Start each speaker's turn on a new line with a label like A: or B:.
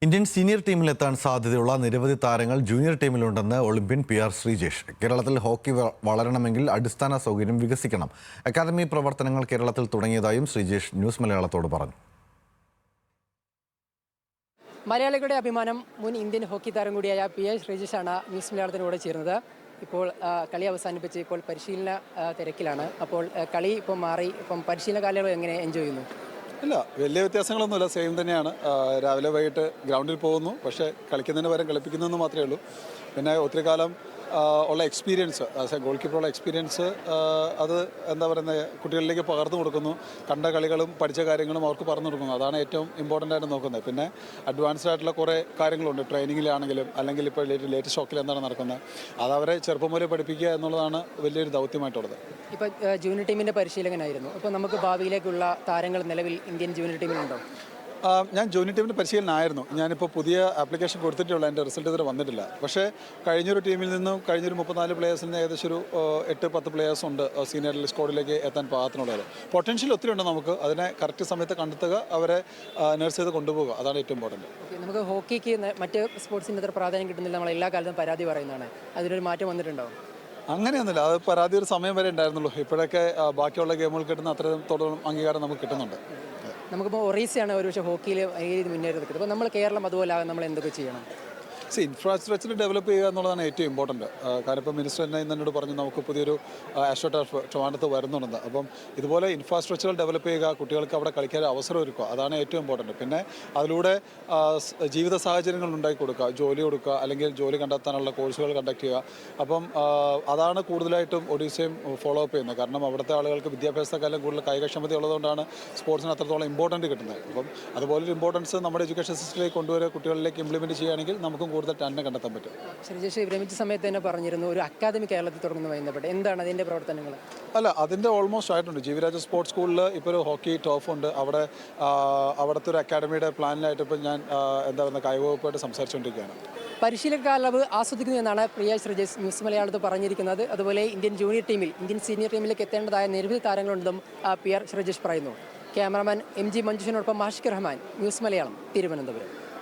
A: Indian senior ടീമിലെത്താൻ സാധ്യതയുള്ള നിരവധി താരങ്ങൾ ജൂനിയർ ടീമിലുണ്ടെന്ന് ഒളിമ്പ്യൻ PR ശ്രീജേഷ്. കേരളത്തിൽ ഹോക്കി വളരണമെങ്കിൽ അടിസ്ഥാന സൗകര്യം വികസിക്കണം. അക്കാദമി പ്രവർത്തനങ്ങൾ കേരളത്തിൽ തുടങ്ങിയതായും ശ്രീജേഷ് ന്യൂസ് മലയാളത്തോട് പറഞ്ഞു.
B: മലയാളികളുടെ അഭിമാനം മുൻ ഇന്ത്യൻ ഹോക്കി താരം കൂടിയായ PR ശ്രീജേഷാണ് ന്യൂസ് മലയാളത്തിനോട് ചേർന്നത്. ഇപ്പോൾ കളി അവസാനിപ്പിച്ച് ഇപ്പോൾ പരിശീലന തിരക്കിലാണ്. അപ്പോൾ കളി ഇപ്പം മാറി, ഇപ്പം പരിശീലന കാലയളവ് എങ്ങനെ എൻജോയ് ചെയ്യുന്നു?
C: ഇല്ല, വലിയ വ്യത്യാസങ്ങളൊന്നുമില്ല, സെയിം തന്നെയാണ്. രാവിലെ വൈകിട്ട് ഗ്രൗണ്ടിൽ പോകുന്നു, പക്ഷേ കളിക്കുന്നതിന് പകരം കളിപ്പിക്കുന്നതെന്ന് മാത്രമേ ഉള്ളൂ. പിന്നെ ഒത്തിരി കാലം ഉള്ള എക്സ്പീരിയൻസ്, ആസ് എ ഗോൾ കീപ്പറുള്ള എക്സ്പീരിയൻസ്, അത് എന്താ പറയുന്നത്, കുട്ടികളിലേക്ക് പകർന്നു കൊടുക്കുന്നു. കണ്ട കളികളും പഠിച്ച കാര്യങ്ങളും അവർക്ക് പറഞ്ഞു കൊടുക്കുന്നു. അതാണ് ഏറ്റവും ഇമ്പോർട്ടൻ്റ് ആയിട്ട് നോക്കുന്നത്. പിന്നെ അഡ്വാൻസ്ഡ് ആയിട്ടുള്ള കുറേ കാര്യങ്ങളുണ്ട്, ട്രെയിനിങ്ങിലാണെങ്കിലും അല്ലെങ്കിൽ ഇപ്പോൾ ലേറ്റസ്റ്റ് ഷോക്കിൽ എന്താണ് നടക്കുന്നത്, അതവരെ ചെറുപ്പം മുതലേ പഠിപ്പിക്കുക എന്നുള്ളതാണ് വലിയൊരു ദൗത്യമായിട്ടുള്ളത്.
B: ഇപ്പോൾ ജൂനിയർ ടീമിൻ്റെ പരിശീലകനായിരുന്നു. ഇപ്പോൾ നമുക്ക് ഭാവിയിലേക്കുള്ള താരങ്ങൾ നിലവിൽ ഇന്ത്യൻ ജൂനിയർ ടീമിലുണ്ടോ?
C: ഞാൻ ജൂനിയർ ടീമിൻ്റെ പരിശീലനമായിരുന്നു. ഞാനിപ്പോൾ പുതിയ ആപ്ലിക്കേഷൻ കൊടുത്തിട്ടുള്ള എൻ്റെ റിസൾട്ട് ഇതുവരെ വന്നിട്ടില്ല. പക്ഷേ കഴിഞ്ഞൊരു ടീമിൽ നിന്നും കഴിഞ്ഞൊരു 34 പ്ലേയേഴ്സിൽ നിന്ന് ഏകദേശം ഒരു 8-10 പ്ലേയേഴ്സ് ഉണ്ട് സീനിയർ സ്ക്വാഡിലേക്ക് എത്താൻ പാകത്തിനുള്ളത്. പൊട്ടൻഷ്യൽ ഒത്തിരി ഉണ്ട് നമുക്ക്. അതിനെ കറക്റ്റ് സമയത്ത് കണ്ടെത്തുക, അവരെ നഴ്സ് ചെയ്ത് കൊണ്ടുപോകുക, അതാണ് ഏറ്റവും ഇമ്പോർട്ടൻറ്റ്.
B: നമുക്ക് ഹോക്കിക്ക് മറ്റ് സ്പോർട്സിൻ്റെ അത്ര പ്രാധാന്യം കിട്ടുന്നില്ല, നമ്മൾ എല്ലാ കാലത്തും പരാതി പറയുന്നതാണ്. അതിനൊരു മാറ്റം വന്നിട്ടുണ്ടോ?
C: അങ്ങനെയൊന്നുമില്ല, അത് പരാതി ഒരു സമയം വരെ ഉണ്ടായിരുന്നുള്ളൂ. ഇപ്പോഴൊക്കെ ബാക്കിയുള്ള ഗെയിമുകൾ കിട്ടുന്ന അത്രത്തോളം അംഗീകാരം നമുക്ക് കിട്ടുന്നുണ്ട്.
B: നമുക്കിപ്പോൾ ഒറീസയാണ് ഒരു പക്ഷേ ഹോക്കിയിൽ മുന്നേറി. അപ്പോൾ നമ്മൾ കേരളം അതുപോലെ നമ്മൾ എന്തൊക്കെ ചെയ്യണം?
C: ഇൻഫ്രാസ്ട്രക്ചർ ഡെവലപ്പ് ചെയ്യുക എന്നുള്ളതാണ് ഏറ്റവും ഇമ്പോർട്ടൻറ്റ്. കാരണം ഇപ്പോൾ മിനിസ്റ്റർ തന്നെ എന്നോട് പറഞ്ഞു നമുക്ക് പുതിയൊരു ആസ്ട്രോ ടർഫ് ട്രിവാൻഡ്രത്ത് വരുന്നുണ്ട്. അപ്പം ഇതുപോലെ ഇൻഫ്രാസ്ട്രക്ചർ ഡെവലപ്പ് ചെയ്യുക, കുട്ടികൾക്ക് അവിടെ കളിക്കാൻ അവസരം ഒരുക്കുക, അതാണ് ഏറ്റവും ഇമ്പോർട്ടൻറ്റ്. പിന്നെ അതിലൂടെ ജീവിത സാഹചര്യങ്ങൾ ഉണ്ടാക്കി കൊടുക്കുക, ജോലി കൊടുക്കുക, അല്ലെങ്കിൽ ജോലി കണ്ടെത്താനുള്ള കോഴ്സുകൾ കണ്ടക്ട് ചെയ്യുക. അപ്പം അതാണ് കൂടുതലായിട്ടും ഒഡീസയും ഫോളോ അപ്പ് ചെയ്യുന്നത്. കാരണം അവിടുത്തെ ആളുകൾക്ക് വിദ്യാഭ്യാസത്തെക്കാളും കൂടുതൽ കായികക്ഷമത ഉള്ളതുകൊണ്ടാണ് സ്പോർട്സിന് അത്രത്തോളം ഇമ്പോർട്ടൻറ്റ് കിട്ടുന്നത്. അപ്പം അതുപോലൊരു ഇമ്പോർട്ടൻസ് നമ്മുടെ എഡ്യൂക്കേഷൻ സിസ്റ്റത്തിലേക്ക് കൊണ്ടുവരിക, കുട്ടികളിലേക്ക് ഇംപ്ലിമെൻറ്റ് ചെയ്യുകയാണെങ്കിൽ നമുക്കും കൂടുതൽ ടാലന്റ് കണ്ടെത്താൻ പറ്റും.
B: ശ്രീജേഷ് വിരമിച്ച സമയത്ത് തന്നെ പറഞ്ഞിരുന്നു ഒരു അക്കാദമി കേരളത്തിൽ തുടങ്ങുന്നതുമായി ബന്ധപ്പെട്ട് എന്താണ് അതിൻ്റെ പ്രവർത്തനങ്ങൾ?
C: അല്ല, അതിൻ്റെ ഓൾമോസ്റ്റ് ആയിട്ടുണ്ട്. ജീവിരാജ സ്പോർട്സ് സ്കൂളിൽ ഇപ്പോൾ ഒരു ഹോക്കി ടർഫ് ഉണ്ട്. അവിടുത്തെ ഒരു അക്കാഡമിയുടെ പ്ലാനിലായിട്ട് ഇപ്പോൾ ഞാൻ എന്താ പറയുക കായിക വകുപ്പായിട്ട് സംസാരിച്ചുകൊണ്ടിരിക്കുകയാണ്.
B: പരിശീലക കാലയളവ് ആസ്വദിക്കുന്നു എന്നാണ് PR ശ്രീജേഷ് ന്യൂസ് മലയാളത്തിൽ പറഞ്ഞിരിക്കുന്നത്. അതുപോലെ ഇന്ത്യൻ സീനിയർ ടീമിലേക്ക് എത്തേണ്ടതായ നിരവധി താരങ്ങളുണ്ടെന്നും PR ശ്രീജേഷ് പറയുന്നു. ക്യാമറാമാൻ MG മഞ്ജുഷിനോടൊപ്പം മാഷിക് റഹ്മാൻ, ന്യൂസ് മലയാളം, തിരുവനന്തപുരം.